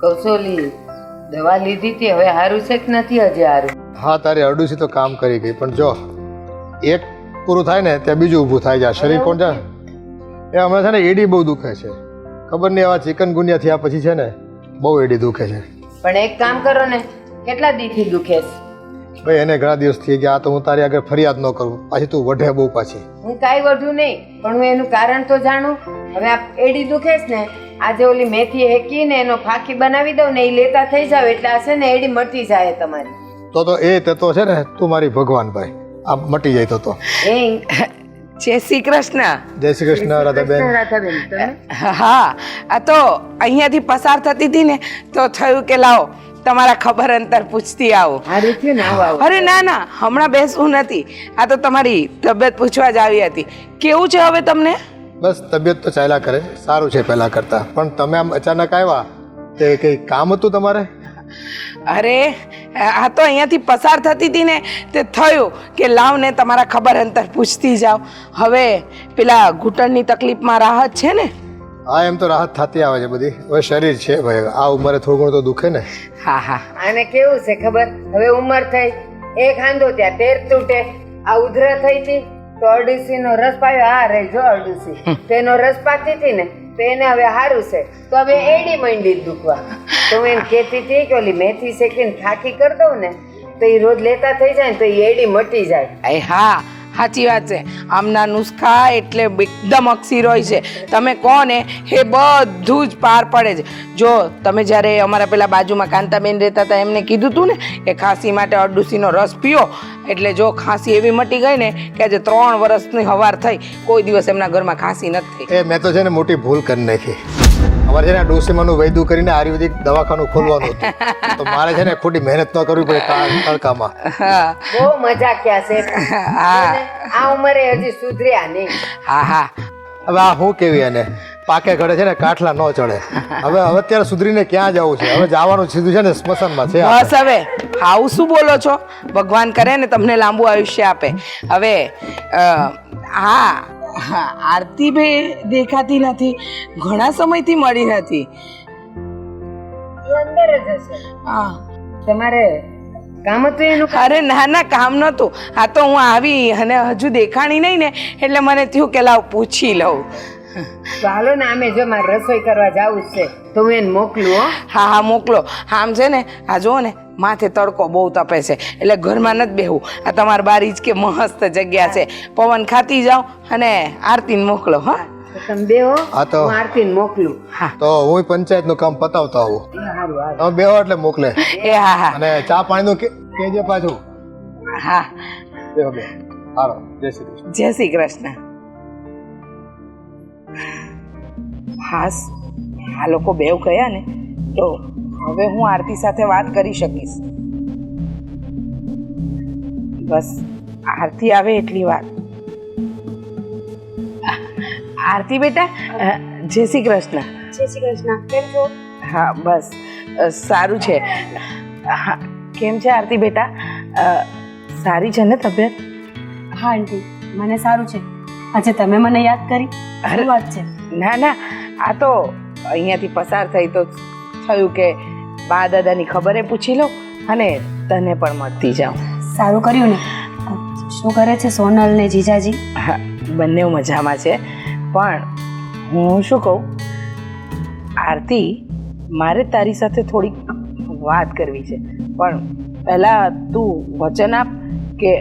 કૌશલી દવા લીધી હતી, હવે સારું છે કે નથી હજી સારું? હા, તારી અરડુસી તો કામ કરી ગઈ, પણ જો એક પૂરું થાય ને ત્યાં બીજું ઊભું થાય જાય. શરીર કોણ છે એ હમણાં છે ને એડી બહુ દુખે છે. ખબર નહીં આવા ચિકનગુનિયા થયા પછી છે ને બહુ એડી દુખે છે. પણ એક કામ કરો ને, કેટલા દીથી દુખે છે? ભાઈ એને ઘણા દિવસ થઈ ગયા. તો હું તારી આગળ ફરિયાદ ન કરું, પાછી તું વઢે બહુ પાછી. હું કાંઈ વધુ નહીં, પણ હું એનું કારણ તો જાણું. હવે આ એડી દુખે છે ને, આજે ઓલી મેથી હેકીને એનો ફાંકી બનાવી દઉં ને, એ લેતા થઈ જાવ એટલે આ છે ને એડી મટી જાય તમારી. તો એ તો છે ને તું મારી ભગવાન ભાઈ, આ મટી જાય તો એ જય શ્રી કૃષ્ણ. જય શ્રી કૃષ્ણ રાધાબેન. રાધાબેન તમે? હા, આ તો અહીંયાથી પસાર થતી હતી ને તો થયું કે લાવો તમારા ખબર અંતર પૂછતી આવો. સારું થયું ને, આવો આવો. અરે ના ના, હમણાં બેસવું નથી, આ તો તમારી તબિયત પૂછવા જ આવી હતી. કેવું છે હવે તમને? બસ તબિયત તો ચાલ્યા કરે, સારું છે પહેલા કરતા. પણ તમે આમ અચાનક આવ્યા તે કઈ કામ હતું તમારે? અરે આ તો અહીંયાથી પસાર થતી હતી ને તે થયું કે લાવ ને તમારા ખબર અંતર પૂછતી જાઓ. હવે પેલા ઘૂંટણની તકલીફમાં રાહત છે ને? હા, એમ તો રાહત થતી આવે છે બધી. હવે શરીર છે ભાઈ, આ ઉંમરે થોડું ઘણું તો દુખે ને. હા હા. આને કેવું છે ખબર? હવે ઉંમર થઈ, એક હાંધો ત્યાં તેર તૂટે. આ ઉધરા થઈ હતી તો અરડુસી નો રસ પાયો. હા રહી જો અરડુસી, તેનો રસ પાતી હતી ને તો એને હવે સારું છે. તો હવે એડી મંડી દુખવા. તો હું એને કહેતી હતી કે ઓલી મેથી શેકીને ખાખી કરી દઉં ને તો એ રોજ લેતા થઈ જાય ને તો એ એડી મટી જાય. એ હા, સાચી વાત છે. આમના નુસ્ખા એટલે એકદમ અક્ષી હોય છે. તમે કોને એ બધું જ પાર પડે છે. જો તમે જ્યારે અમારા પેલા બાજુમાં કાંતાબેન રહેતા હતા એમને કીધું હતું ને કે ખાંસી માટે અરડુસીનો રસ પીઓ, એટલે જો ખાંસી એવી મટી ગઈ ને કે આજે 3 વર્ષની હવાર થઈ, કોઈ દિવસ એમના ઘરમાં ખાંસી નથી થઈ. એ મેં તો છે ને મોટી ભૂલ કરી નાખી. અમારે છે ને ડોસીમાનું વૈદ્ય કરીને આયુર્વેદિક દવાખાનું ખોલવાનું હતું, તો મારે છે ને ખોટી મહેનત ન કરવી પડે તડકામાં. બહુ મજા ક્યાં છે. આ ઉંમરે હજી સુધર્યા નહીં. હા હા. હવે આ હું કેવી એને પાકે ઘડે છે ને કાઠલા ન ચડે. હવે અત્યારે સુધરીને ક્યાં જવું છે? હવે જવાનું સીધું છે ને સ્મશાનમાં છે. બસ હવે આવું શું બોલો છો? ભગવાન કરે ને તમને લાંબુ આયુષ્ય આપે. હવે હા, આરતી બે દેખાતી નથી, ઘણા સમયથી મળી નથી. અંદર જ હશે. હા, તમારે કામ હતું એનું? અરે ના ના, કામ નહોતું. આ તો હું આવી અને હજુ દેખાણી નહીં ને એટલે મને થયું કે લાવ પૂછી લઉં. ચાલો ને, આમે જો મારે રસોઈ કરવા જવું છે તો હું એને મોકલું. હો હા હા, મોકલો. આમ છે ને આ જુઓ ને માથે તડકો બહુ તપે છે એટલે ઘરમાં નથી બેહવું. આ તમારી બારી જ કે મસ્ત જગ્યા છે, પવન ખાતી જાઓ અને આરતીને મોકલો. હા તમે બેહો, હા તો હું આરતીને મોકલું. હા તો હું પંચાયતનું કામ પતાવતા આવું. સારું હારું. તમે બેહો એટલે મોકલે. એ હા હા અને ચા પાણીનું કેજે પાછું. હા. બેહો બે. હાલો, જય શ્રી કૃષ્ણ. જય શ્રી કૃષ્ણ. હાસ, આ લોકો બેવ ગયા ને તો હવે હું આરતી સાથે વાત કરી શકીશ. બસ આરતી આવે એટલી વાત. આરતી બેટા, જય શ્રી કૃષ્ણ. જય શ્રી કૃષ્ણ. કેમ છો? હા બસ સારું છે. હા, કેમ છે આરતી બેટા? સારી છે ને તબિયત? હા આંટી, મને સારું છે. આજે તમે મને યાદ કરી, શું વાત છે? ના ના, આ તો અહીંયાથી પસાર થઈ તો થયું કે બા દાદાની ખબરે પૂછી લો અને તને પણ મળતી જાઉં. સારું કર્યું ને. શું કરે છે સોનલ ને જીજાજી? હા, બંને મજામાં છે. પણ હું શું કહું આરતી, મારે તારી સાથે થોડીક વાત કરવી છે. પણ પહેલાં તું વચન આપ કે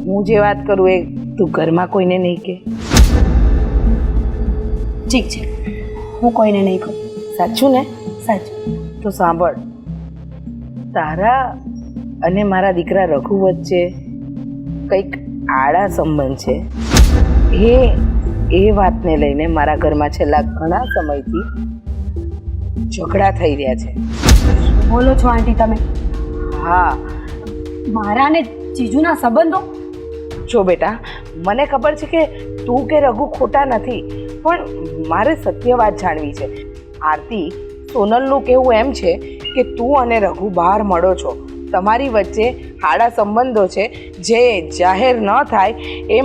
હું જે વાત કરું એ તું ઘરમાં કોઈને નહીં કે. ઠીક છે, હું કોઈને નહીં કહું. સાચું ને? સાચું. તો સાંભળ, તારા અને મારા દીકરા રઘુ વચ્ચે કંઈક આડા સંબંધ છે. એ વાતને લઈને મારા ઘરમાં છેલ્લા ઘણા સમયથી ઝઘડા થઈ રહ્યા છે. બોલો છો આંટી તમે? હા. મારા ને જીજુના સંબંધો? જો બેટા, મને ખબર છે કે તું કે રઘુ ખોટા નથી, પણ મારે સત્ય વાત જાણવી છે. આરતી, સોનલનું કહેવું એમ છે કે તું અને રઘુ બહાર મળો છો, તમારી વચ્ચે આડા સંબંધો છે જે જાહેર ન થાય એ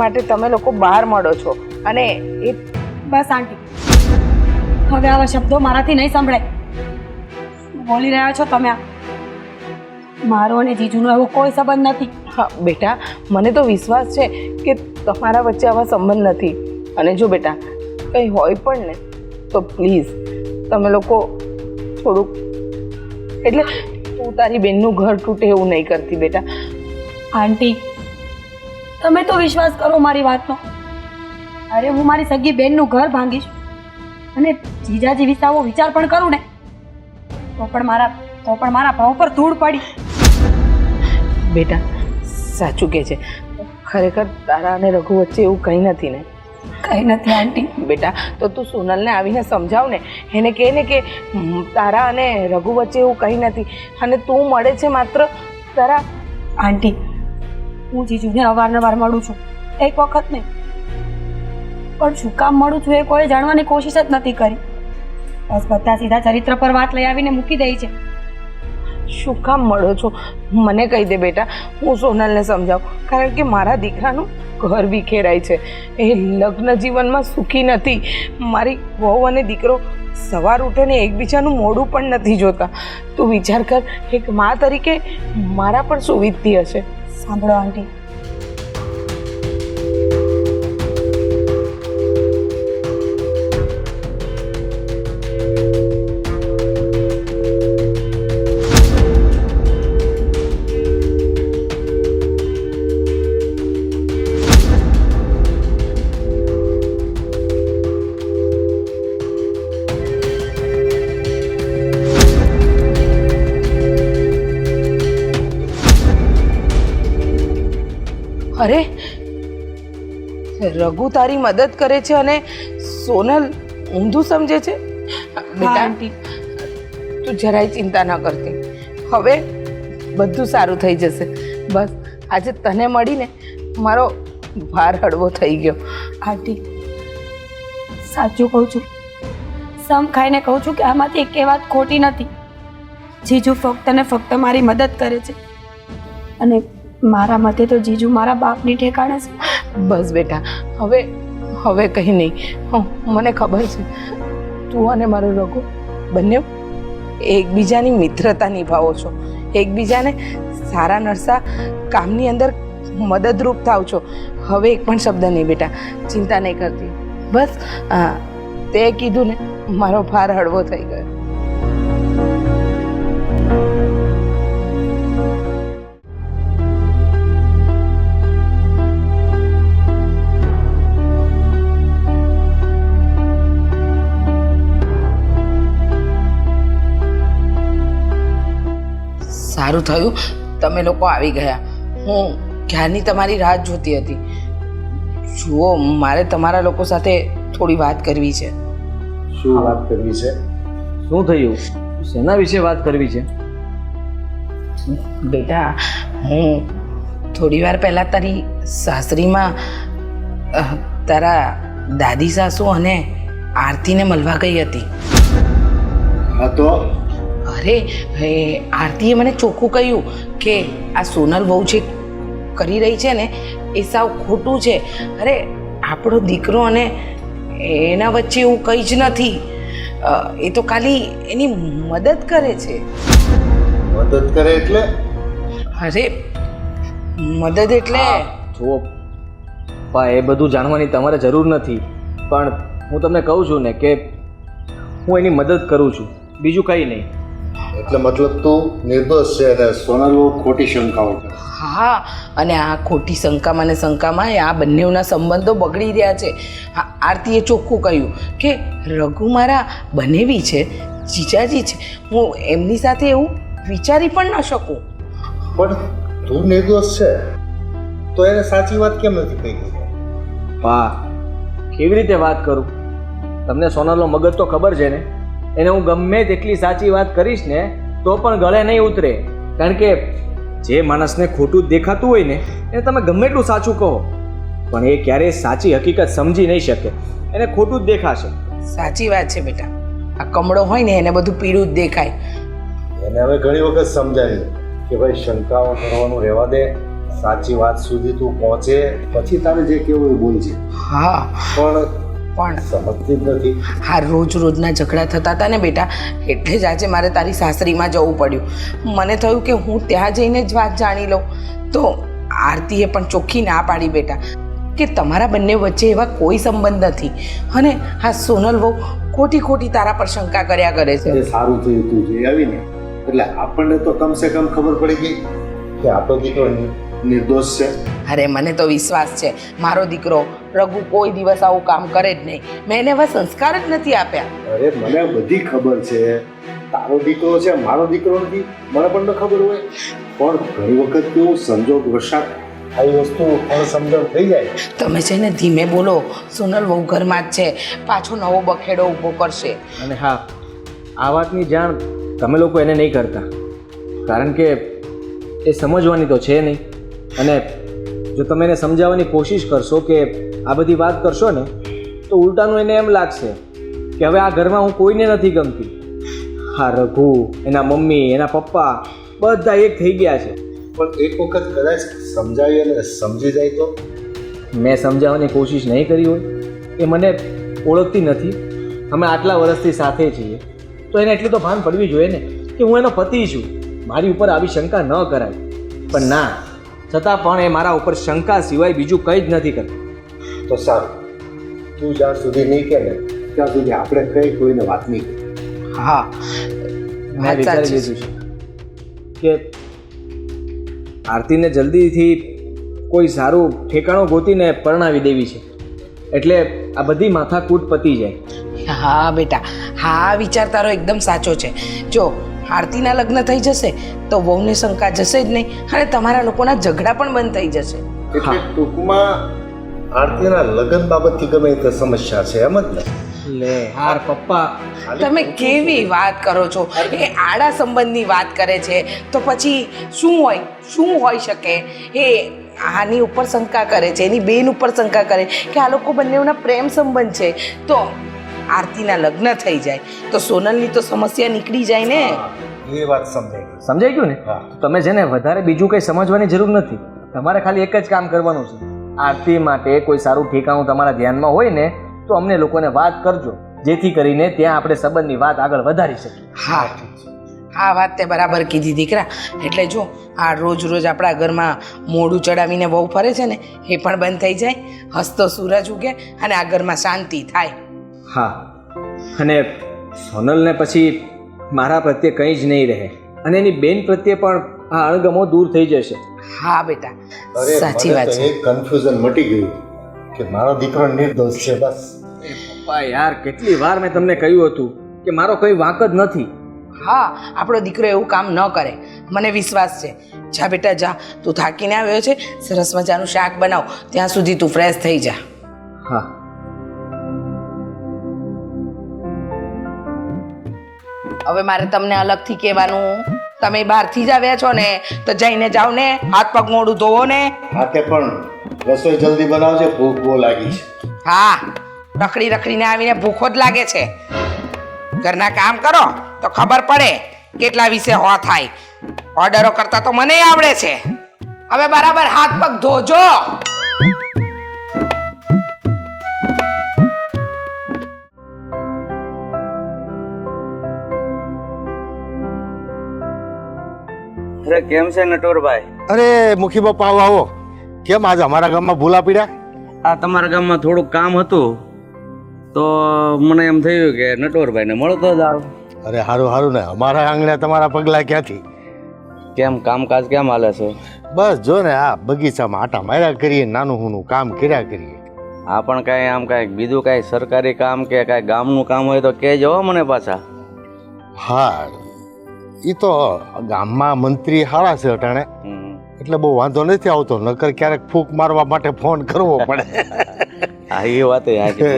માટે તમે લોકો બહાર મળો છો. અને એ બસ આંટી, હવે આવા શબ્દો મારાથી નહીં સંભળાય. શું બોલી રહ્યા છો તમે? મારો અને જીજુનો એવો કોઈ સંબંધ નથી. હા બેટા, મને તો વિશ્વાસ છે કે તમારા વચ્ચે આવા સંબંધ નથી. અને જો બેટા કંઈ હોય પણ ને તો પ્લીઝ તમે લોકો થોડુંક, એટલે તું તારી બેનનું ઘર તૂટે એવું નહીં કરતી બેટા. આંટી, તમે તો વિશ્વાસ કરો મારી વાતનો. અરે હું મારી સગી બેનનું ઘર ભાંગીશ અને જીજાજી વિશે આવો વિચાર પણ કરું ને તો પણ મારા ભાવ પર ધૂળ પડી. બેટા સાચું કહે છે, ખરેખર તારા અને રઘુ વચ્ચે એવું કંઈ નથી ને? કંઈ નથી આંટી. બેટા તો તું સોનલને આવીને સમજાવ ને, એને કહે ને કે તારા અને રઘુ વચ્ચે એવું કંઈ નથી અને તું મળે છે માત્ર તારા. આંટી, હું જીજુને અવારનવાર મળું છું, એક વખત નહીં, પણ શું કામ મળું છું એ કોઈ જાણવાની કોશિશ જ નથી કરી. બસ બધા સીધા ચરિત્ર પર વાત લઈ આવીને મૂકી દે છે. શું કામ મળો છો મને કહી દે બેટા, હું સોનલને સમજાવું. કારણ કે મારા દીકરાનું ઘર વિખેરાય છે, એ લગ્ન જીવનમાં સુખી નથી. મારી વહુ અને દીકરો સવાર ઉઠે ને એકબીજાનું મોઢું પણ નથી જોતા. તું વિચાર કર, એક મા તરીકે મારા પણ શું વીતતી હશે. સાંભળો આંટી, અરે રઘુ તારી મદદ કરે છે અને સોનલ ઊંધું સમજે છે. બેટા આંટી. તું જરાય ચિંતા ન કરતી, હવે બધું સારું થઈ જશે. બસ આજે તને મળીને મારો ભાર હળવો થઈ ગયો. આંટી, સાચું કહું છું, સમ ખાઈને કહું છું કે આમાંથી એક વાત ખોટી નથી. જીજુ ફક્ત ને ફક્ત મારી મદદ કરે છે અને મારા મતે તો જીજુ મારા બાપની ઠેકાણે છે. બસ બેટા, હવે કંઈ નહીં. મને ખબર છે તું અને મારો રઘુ બંને એકબીજાની મિત્રતા નિભાવો છો, એકબીજાને સારા નરસા કામની અંદર મદદરૂપ થાવ છો. હવે એક પણ શબ્દ નહીં બેટા, ચિંતા નહીં કરતી. બસ તે કીધું ને મારો ભાર હળવો થઈ ગયો. સારું થયું તમે લોકો આવી ગયા. હું ક્યારની તમારી રાહ જોતી હતી. જુઓ, મારે તમારા લોકો સાથે થોડી વાત કરવી છે. શું વાત કરવી છે? શું થયું? શેના વિશે વાત કરવી છે? બેટા, હું થોડી વાર પહેલા તારી સાસરીમાં તારા દાદી સાસુ અને આરતીને મળવા ગઈ હતી. હા તો અરે આરતીએ મને ચોખ્ખું કહ્યું કે આ સોનલ બહુ જે કરી રહી છે ને એ સાવ ખોટું છે. અરે આપણો દીકરો અને એના વચ્ચે એવું કંઈ જ નથી. એ તો ખાલી એની મદદ કરે છે. મદદ કરે એટલે? અરે મદદ એટલે જુઓ પા, એ બધું જાણવાની તમારે જરૂર નથી, પણ હું તમને કહું છું ને કે હું એની મદદ કરું છું, બીજું કંઈ નહીં. એટલે મતલબ તું નિર્દોષ છે અને સોનલ ખોટી શંકાઓ કરે. હા, અને આ ખોટી શંકામાં ને શંકામાં આ બંનેના સંબંધો બગડી રહ્યા છે. આરતીએ ચોખ્ખું કહ્યું કે રઘુ મારા બનેવી છે, જીજાજી છે. હું એમની સાથે એવું વિચારી પણ ન શકું. પણ તું નિર્દોષ છે તો એને સાચી વાત કેમ નથી કહી? પા, કેવી રીતે વાત કરું? તમને સોનલનો મગજ તો ખબર છે ને. એને હું ગમે તેટલી સાચી વાત કરીશ ને તો પણ ગળે નહીં ઉતરે. કારણ કે જે માણસને ખોટું દેખાતું હોય ને એને તમે ગમે એટલું સાચું કહો પણ એ ક્યારેય સાચી હકીકત સમજી નહીં શકે, એને ખોટું જ દેખાશે. સાચી વાત છે બેટા, આ કમળો હોય ને એને બધું પીળું જ દેખાય. એને હવે ઘણી વખત સમજાવ્યું કે ભાઈ શંકાઓ કરવાનું રહેવા દે, સાચી વાત સુધી તું પહોંચે પછી તારે જે કેવું એ બોલજે. હા, પણ પણ સમજતી જ નથી. હા રોજ રોજના ઝઘડા થતા હતા ને બેટા, એટલે જ આજે મારે તારી સાસરીમાં જવું પડ્યું. મને થયું કે હું ત્યાં જઈને જ વાત જાણી લઉં. તો આરતીએ પણ ચોખ્ખી ના પાડી બેટા કે તમારા બંને વચ્ચે એવા કોઈ સંબંધ નથી. અને હા સોનલ બહુ ખોટી ખોટી તારા પર શંકા કર્યા કરે છે. એ સારું થયું તું જઈ આવીને, એટલે આપણને તો કમસે કમ ખબર પડી ગઈ કે આપણો દીકરો નિર્દોષ છે. અરે મને તો વિશ્વાસ છે મારો દીકરો રઘુ કોઈ દિવસ આવું કામ કરે જ નહીં. મેં એને એવા સંસ્કાર જ નથી આપ્યા. અરે મને બધી ખબર છે, તારો દીકરો છે મારો દીકરો નથી, મને પણ ન ખબર હોય. પણ ઘણી વખત કેવું સંજોગ વશાત આવી વસ્તુ પણ સમજણ થઈ જાય. તમે છે ને ધીમે બોલો, સોનલ બહુ ઘરમાં જ છે, પાછો નવો બખેડો ઊભો કરશે. અને હા, આ વાતની જાણ તમે લોકો એને નહીં કરતા, કારણ કે એ સમજવાની તો છે નહીં. અને જો તમે એને સમજાવવાની કોશિશ કરશો કે આ બધી વાત કરશો ને, તો ઉલટાનું એને એમ લાગશે કે હવે આ ઘરમાં હું કોઈને નથી ગમતી. હા, રઘુ, એના મમ્મી, એના પપ્પા બધા એક થઈ ગયા છે. પણ એક વખત કદાચ સમજાવી અને સમજી જાય તો. મેં સમજાવવાની કોશિશ નહીં કરી હોય, એ મને ઓળખતી નથી, અમે આટલા વર્ષથી સાથે છીએ, તો એને એટલું તો ભાન પડવી જોઈએ ને કે હું એનો પતિ છું, મારી ઉપર આવી શંકા ન કરાય. પણ ના, છતાં પણ એ મારા ઉપર શંકા સિવાય બીજું કંઈ જ નથી કરતું. તો સારું, તું જ્યાં સુધી નહીં કે ને ત્યાં સુધી આપણે કંઈ કોઈને વાત નહીં કરી. હા મેં વાત વિચારી સાચી લીધું છે કે આરતીને જલ્દીથી કોઈ સારું ઠેકાણું ગોતીને પરણાવી દેવી છે, એટલે આ બધી માથાકૂટ પતી જાય. હા બેટા, હા વિચાર તારો એકદમ સાચો છે. જો આરતીના લગ્ન થઈ જશે તો વહુને શંકા જશે જ નહીં, અને તમારા લોકોના ઝઘડા પણ બંધ થઈ જશે. એટલે ટૂંકમાં આરતીના લગ્ન બાબતથી ગમે તે સમસ્યા છે એમ જ ને. લે હાર પપ્પા, તમે કેવી વાત કરો છો? એ આડા સંબંધની વાત કરે છે, તો પછી શું હોઈ શકે? એ આની ઉપર શંકા કરે છે, એની બેન ઉપર શંકા કરે કે આ લોકો બંનેઓના પ્રેમ સંબંધ છે. તો આરતીના લગ્ન થઈ જાય તો સોનલની તો સમસ્યા નીકળી જાય ને. એ વાત સમજાય. સમજાઈ ગયું ને? હા. તમે છે ને વધારે બીજું કંઈ સમજવાની જરૂર નથી. તમારે ખાલી એક જ કામ કરવાનું છે. આરતી માટે કોઈ સારું ઠેકાણું તમારા ધ્યાનમાં હોય ને તો અમને લોકોને વાત કરજો, જેથી કરીને ત્યાં આપણે સંબંધની વાત આગળ વધારી શકીએ. હા, આ વાત તે બરાબર કીધી દીકરા. એટલે જો આ રોજ રોજ આપણા ઘરમાં મોઢું ચડાવીને બહુ ફરે છે ને, એ પણ બંધ થઈ જાય, હસતો સૂરજ ઉગે અને આ ઘરમાં શાંતિ થાય. હા, અને સોનલને પછી મારા પ્રત્યે કંઈ જ નહીં રહે, અને એની બેન પ્રત્યે પણ આ અણગમો દૂર થઈ જશે. હા બેટા, અરે સાચી વાત મને તો છે. એક કન્ફ્યુઝન મટી ગયું કે મારો દીકરો નિર્દોષ છે બસ. પપ્પા યાર, કેટલી વાર મેં તમને કહ્યું હતું કે મારો કોઈ વાંક જ નથી. હા, આપણો દીકરો એવું કામ ન કરે, મને વિશ્વાસ છે. જા બેટા જા, તું થાકીને આવ્યો છે, સરસ મજાનું શાક બનાવ, ત્યાં સુધી તું ફ્રેશ થઈ જા. હા. હવે મારે તમને અલગથી કહેવાનું, તમે બહારથી જ આવ્યા છો ને તો જઈને જાઓ ને, હાથ પગ મોઢું ધોવો ને. હાથે પણ રસોઈ જલ્દી બનાવજે, ભૂખ બહુ લાગી છે. હા, રખડી રખડીને આવીને ભૂખો જ લાગે છે. ઘરના કામ કરો તો ખબર પડે કેટલા વિશે હો થાય. ઓર્ડરો કરતા તો મને આવડે છે. હવે બરાબર હાથ પગ ધોજો. અરે કેમ છે નટવરભાઈ? અરે મુખી બાપા આવો આવો. કેમ આજે અમારા ગામમાં ભૂલા પીડ્યા? આ તમારા ગામમાં થોડુંક કામ હતું તો મને એમ થયું કે નટવરભાઈને મળતો જ આવ. અરે હારું હારું ને, અમારા આંગણે તમારા પગલા ક્યાંથી? કેમ કામકાજ કેમ હાલે છે? બસ જો ને આ બગીચામાં આટા માર્યા કરીએ, નાનું હુનું કામ કર્યા કરીએ. આ પણ કાંઈ આમ કાંઈક બીજું કાંઈ સરકારી કામ કે કાંઈ ગામનું કામ હોય તો કહેજો હો મને પાછા. હા, એ તો ગામમાં મંત્રી સારા છે અટાણે, હમ. એટલે બહુ વાંધો નથી આવતો. નકર ક્યારેક ફૂંક મારવા માટે ફોન કરવો પડે. હા એ વાત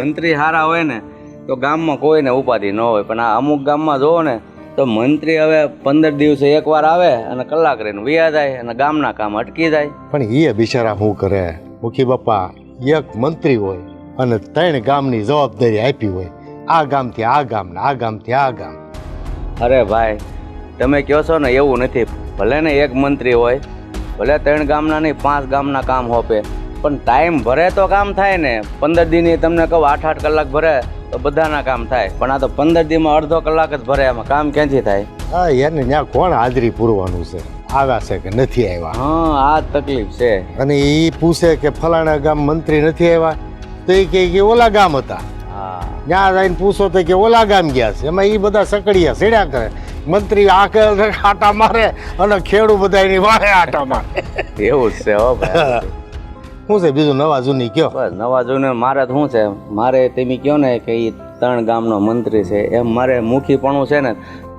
મંત્રી સારા હોય ને તો ગામમાં કોઈને ઉપાધિ ન હોય, પણ આ અમુક ગામમાં જોવો ને તો મંત્રી હવે 15 દિવસે એકવાર આવે અને કલાક રહીને વયા જાય અને ગામના કામ અટકી જાય. પણ એ બિચારા શું કરે મુખી બાપા? એક મંત્રી હોય અને 3 ગામની જવાબદારી આપી હોય, આ ગામથી આ ગામ ને આ ગામથી આ ગામ. અરે ભાઈ, તમે કહો છો ને એવું નથી. ભલે ને એક મંત્રી હોય, ભલે 3 ગામના નહીં 5 ગામના કામ હોપે, પણ ટાઈમ ભરે તો કામ થાય ને. 15 દીની તમને કહું 8-8 કલાક ભરે તો બધાના કામ થાય, પણ આ તો 15 દીમાં અડધો કલાક જ ભરે, એમાં કામ ક્યાંથી થાય? હા યાર ને ત્યાં કોણ હાજરી પૂરવાનું છે, આવ્યા છે કે નથી આવ્યા? હા, આ જ તકલીફ છે. અને એ પૂછે કે ફલાણા ગામ મંત્રી નથી આવ્યા તો એ કહે કે ઓલા ગામ હતા. હા, ત્યાં જઈને પૂછો તો કે ઓલા ગામ ગયા છે. એમાં એ બધા સકડિયા સેડ્યા કરે. મંત્રી આટા મારે અને ખેડૂ બધા એની વાહે આટા મારે. એવું જ છે હો ભાઈ. શું છે બીજું નવા જૂની કયો? બસ નવા જૂને મારે તો શું છે, મારે તમે કહો ને કે એ 3 ગામનો મંત્રી છે, એમ મારે મુખીપણું છે ને,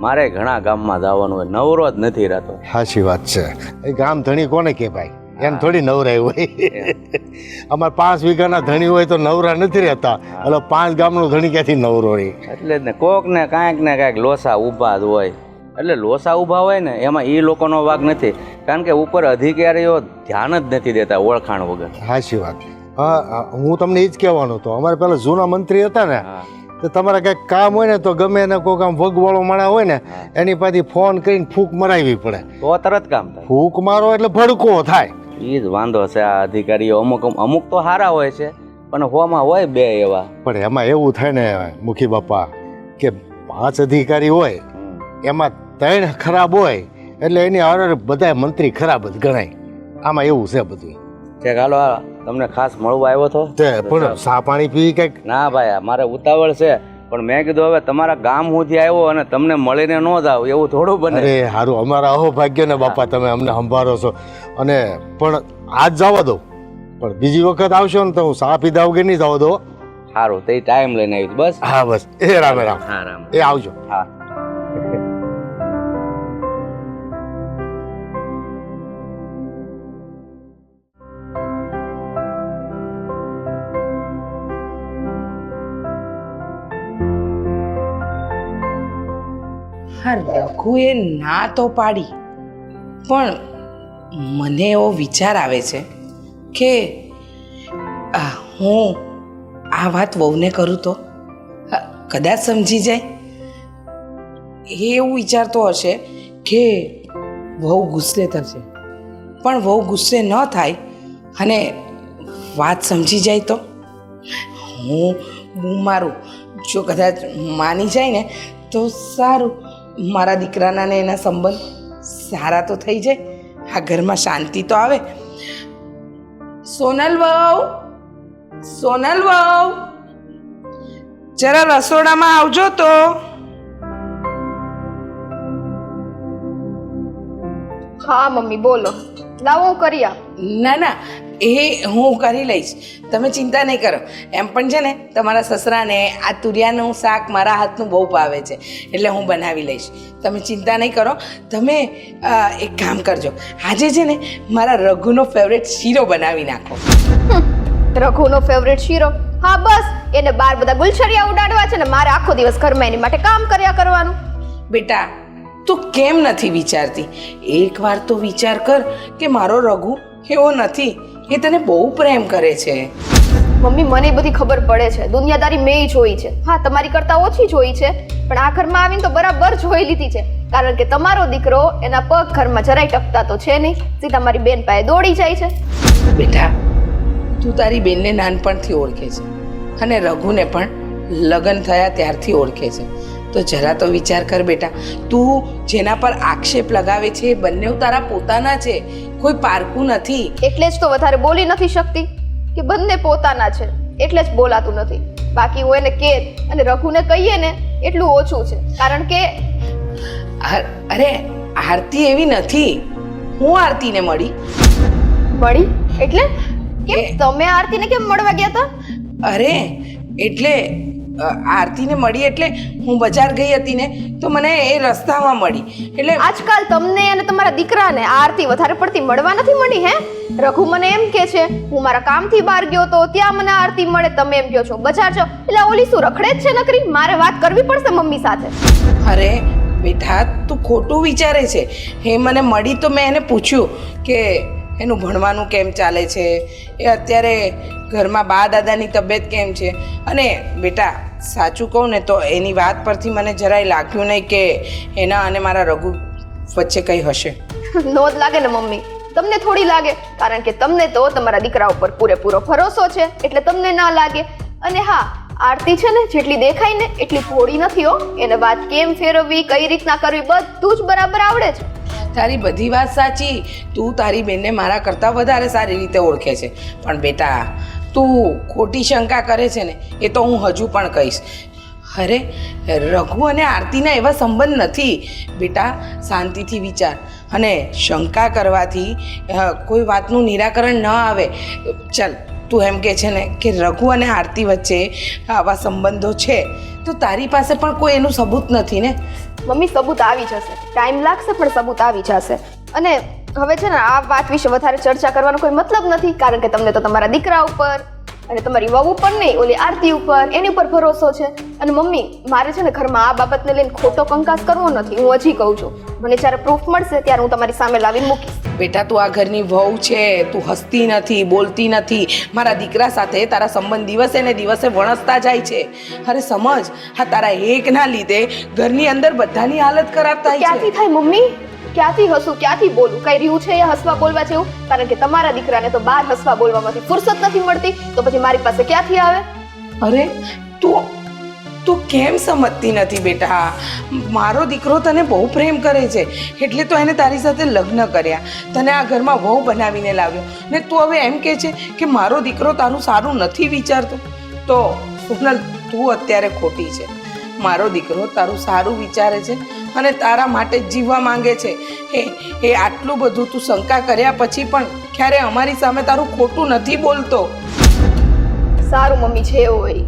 મારે ઘણા ગામમાં જવાનું હોય, નવરો જ નથી રહેતો. સાચી વાત છે. એ ગામ ધણી કોને કે ભાઈ, એમ થોડી નવરાય હોય. અમારે 5 વીઘાના ધણી હોય તો નવરા નથી રહેતા, એટલે 5 ગામનો ધણી ક્યાંથી નવરો રહે? એટલે જ ને, કોક ને કાંઈક લોસા ઊભા જ હોય. એટલે લોસા ઊભા હોય ને એમાં એ લોકોનો વાંક નથી, કારણ કે ઉપર અધિકારીઓ ધ્યાન જ નથી દેતા ઓળખાણ વગર. સાચી વાત. હા, હું તમને એ જ કહેવાનો હતો. અમારે પેલા જૂના મંત્રી હતા ને, તો તમારે કંઈક કામ હોય ને તો ગમે એને કોઈક આમ વગવાળો માણા હોય ને એની પાસેથી ફોન કરીને ફૂંક મરાવી પડે, તો તરત કામ થાય. ફૂંક મારો એટલે ભડકો થાય. એ જ વાંધો છે. આ અધિકારીઓ અમુક તો સારા હોય છે, પણ હોમાં હોય 2 એવા. પણ એમાં એવું થાય ને મુખી બાપા કે 5 અધિકારી હોય એમાં 3 ખરાબ હોય, એટલે એની હારે બધા મંત્રી ખરાબ જ ગણાય. આમાં એવું છે બધું. કે હાલો તમને ખાસ મળવા આવ્યો હતો. તે પણ સા પાણી પી કંઈક? ના ભાઈ, મારે ઉતાવળ છે, પણ મેં કીધું હવે તમારા ગામ સુધી આવ્યો અને તમને મળીને ન જાવ એવું થોડું બને. અરે સારું, અમારા અહોભાગ્ય ને બાપા, તમે અમને સંભાળો છો. અને પણ આજ જવા દો, પણ બીજી વખત આવશો ને તો હું સા પીધા વગર નહીં જવા દો. સારું, તો ટાઈમ લઈને આવીશ. બસ. હા બસ, એ રામે રામ. હા, રામ. એ આવજો. હા. હા, રઘુએ ના તો પાડી, પણ મને એવો વિચાર આવે છે કે હું આ વાત વહુને કરું તો કદાચ સમજી જાય. એ એવું વિચારતો હશે કે વહુ ગુસ્સે થશે, પણ વહુ ગુસ્સે ન થાય અને વાત સમજી જાય તો હું મારું જો કદાચ માની જાય ને તો સારું, મારા દીકરાના ને એના સંબંધ સારા તો થઈ જાય, આ ઘરમાં શાંતિ તો આવે. સોનલ વહુ, સોનલ વહુ, જરા રસોડામાં આવજો તો. હા મમ્મી બોલો, લાવો હું કરી આપ. ના ના, એ હું કરી લઈશ, તમે ચિંતા નહીં કરો. એમ પણ છે ને તમારા સસરાને આ તુરિયાનું શાક મારા હાથનું બહુ ભાવે છે, એટલે હું બનાવી લઈશ, તમે ચિંતા નહીં કરો. તમે એક કામ કરજો, આજે છે ને મારા રઘુનો ફેવરેટ શીરો બનાવી નાખો. રઘુનો ફેવરેટ શીરો? હા બસ, એને બાર બધા ગુલછડિયા ઉડાડવા છે ને મારે આખો દિવસ ઘરમાં એની માટે કામ કર્યા કરવાનું. બેટા, તું કેમ નથી વિચારતી? એકવાર તો વિચાર કર કે મારો રઘુ એવો નથી, એ તને બહુ પ્રેમ કરે છે. મમ્મી મને બધી ખબર પડે છે, દુનિયાદારી મેં જોઈ છે. હા, તમારી કરતા ઓછી જોઈ છે, પણ આ ઘરમાં આવીને તો બરાબર જોઈ લીધી છે. કારણ કે તમારો દીકરો એના પગ ઘરમાં જરાય ટકતા તો છે નહીં, સીધા મારી બેન પાસે દોડી જાય છે. બેટા, તું તારી બેનને નાનપણથી ઓળખે છે અને રઘુને પણ લગ્ન થયા ત્યારથી ઓળખે છે, તો જરા તો વિચાર કર બેટા. તું જેના પર આક્ષેપ લગાવે છે એ બંને તારા પોતાના છે, કોઈ પારકું નથી. એટલે જ તો વધારે બોલી નથી શકતી કે બંને પોતાના છે, એટલે જ બોલાતું નથી. બાકી હું એને કે અને રઘુને કહીએ ને એટલું ઓછું છે, કારણ કે અરે આરતી એવી નથી. હું આરતીને મળી. એટલે કેમ તમે આરતીને કેમ મળવા ગયા હતા? અરે એટલે આરતીને મળી એટલે હું બજાર ગઈ હતી ને તો મને એ રસ્તામાં મળી. એટલે આજકાલ તમને અને તમારા દીકરાને આરતી વધારે પડતી મળવા નથી મળી હે? રઘુ મને એમ કે છે હું મારા કામથી બહાર ગયો તો ત્યાં મને આરતી મળે, તમે એમ કહો છો બજાર જાઓ. એટલે ઓલી શું રખડે જ છે નકરી? મારે વાત કરવી પડશે મમ્મી સાથે. અરે બેટા, તું ખોટું વિચારે છે. એ મને મળી તો મેં એને પૂછ્યું કે એનું ભણવાનું કેમ ચાલે છે, એ અત્યારે ઘરમાં બા દાદાની તબિયત કેમ છે. અને બેટા સાચું કહું ને તો એની વાત પરથી મને જરાય લાગ્યું નહીં કે એના અને મારા રઘુ વચ્ચે કંઈ હશે. નો જ લાગે ને મમ્મી, તમને થોડી લાગે, કારણ કે તમને તો તમારા દીકરા ઉપર પૂરેપૂરો ભરોસો છે એટલે તમને ના લાગે. અને હા, આરતી છે ને જેટલી દેખાય ને એટલી ભોળી નથી હો. એને વાત કેમ ફેરવવી, કઈ રીતના કરવી બધું જ બરાબર આવડે છે. તારી બધી વાત સાચી. તું તારી બેનને મારા કરતાં વધારે સારી રીતે ઓળખે છે. પણ બેટા, તું ખોટી શંકા કરે છે ને એ તો હું હજુ પણ કહીશ. અરે રઘુ અને આરતીના એવા સંબંધ નથી બેટા. શાંતિથી વિચાર, અને શંકા કરવાથી કોઈ વાતનું નિરાકરણ ન આવે. ચાલ, તું એમ કે છે ને કે રઘુ અને આરતી વચ્ચે આવા સંબંધો છે, તો તારી પાસે પણ કોઈ એનું સબૂત નથી ને? મમ્મી, સબૂત આવી જશે. ટાઈમ લાગશે પણ સબૂત આવી જશે. અને હવે છે ને આ વાત વિશે વધારે ચર્ચા કરવાનો કોઈ મતલબ નથી, કારણ કે તમને તો તમારા દીકરા ઉપર અને તમારી વહુ ઉપર નહીં, ઓલી આરતી ઉપર, એની ઉપર ભરોસો છે. અને મમ્મી, મારે છે ને ઘરમાં આ બાબતને લઈને ખોટો કંકાસ કરવો નથી. હું હજી કહું છું, મને જ્યારે પ્રૂફ મળશે ત્યારે હું તમારી સામે લાવીને મૂકીશ. બેટા, તું આ ઘરની વહુ છે, તું હસતી નથી, બોલતી નથી. મારા દીકરા સાથે તારા સંબંધ દિવસે ને દિવસે વણસતા જાય છે. અરે સમજ, હા તારા એકના લીધે ઘરની અંદર બધાની હાલત ખરાબ થાય છે. ક્યાંથી થાય મમ્મી? ક્યાંથી હસું, ક્યાંથી બોલું? કઈ રહ્યું છે એ હસવા બોલવા જેવું? કારણ કે તમારા દીકરાને તો બહાર હસવા બોલવામાંથી ફુરસત નથી મળતી, તો પછી મારી પાસે ક્યાંથી આવે? અરે તું કેમ સમજતી નથી બેટા? મારો દીકરો તને બહુ પ્રેમ કરે છે એટલે તો એને તારી સાથે લગ્ન કર્યા, તને આ ઘરમાં વહુ બનાવીને લાવ્યો, ને તું હવે એમ કહે છે કે મારો દીકરો તારું સારું નથી વિચારતો? તો સોનલ, તું અત્યારે ખોટી છે. મારો દીકરો તારું સારું વિચારે છે અને તારા માટે જ જીવવા માંગે છે. એ આટલું બધું તું શંકા કર્યા પછી પણ ક્યારે અમારી સામે તારું ખોટું નથી બોલતો. સારું મમ્મી, છે હોય.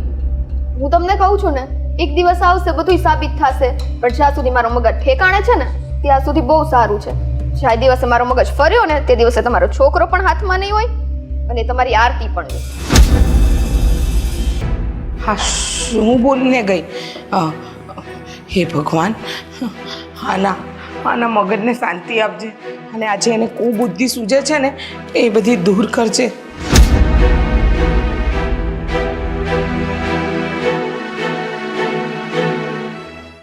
હું તમને કહું છું ને, એક દિવસ આવશે બધું સાબિત થશે. પણ જ્યાં સુધી મારો મગજ ઠેકાણે છે ને ત્યાં સુધી બહુ સારું છે. જે દિવસે મારો મગજ ફર્યો ને તે દિવસે તમારો છોકરો પણ હાથમાં નહીં હોય અને તમારી આરતી પણ નહીં. હા, શું બોલીને ગઈ? હે ભગવાન, આના મગજને શાંતિ આપજે અને આજે એને કુબુદ્ધિ સૂજે છે ને એ બધી દૂર કરજે.